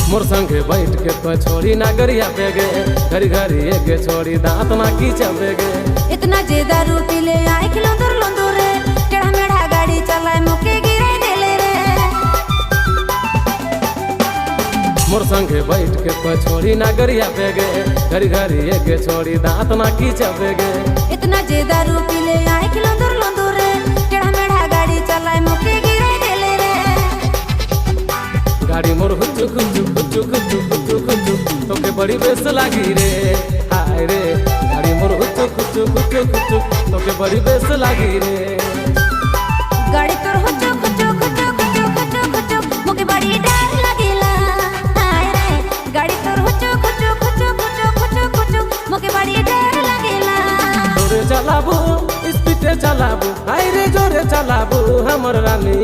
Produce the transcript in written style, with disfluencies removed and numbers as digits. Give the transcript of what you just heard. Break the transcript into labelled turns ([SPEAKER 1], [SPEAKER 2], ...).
[SPEAKER 1] मोर संगे बैठ के तो छोड़ी ना गरिया बेगे, घरी घरी एक छोड़ी दांत ना की चबेगे।
[SPEAKER 2] इतना जे दारू पी ले आए खिलौंदर लोंदर रे, टेढ़ा मेढ़ा गाड़ी चलाए मुके गिरे देले रे।
[SPEAKER 1] मोर संगे बैठ के तो छोड़ी ना गरिया बेगे, घरी घरी एक छोड़ी दांत ना की चबेगे।
[SPEAKER 2] इतना जे दारू पी ले आए खिलौंदर लोंदर रे, टेढ़ा मेढ़ा गाड़ी चलाए मुके गिरे देले रे।
[SPEAKER 1] गाड़ी मोर हुचु खुचु खुचु खुचु खुचु खुचु तोके बड़ी बेस लागी रे, हाय रे। गाड़ी मोर हुचु खुचु खुचु खुचु तोके बड़ी बेस लागी रे।
[SPEAKER 2] गाड़ी तोर हुचु खुचु खुचु खुचु खुचु खुचु मुके बड़ी डर लागेला, हाय रे। गाड़ी तोर हुचु खुचु खुचु खुचु खुचु खुचु मुके बड़ी डर लागेला।
[SPEAKER 1] जोरे चलाबू स्पीडे चलाबू, हाय रे जोरे चलाबू हमर रानी।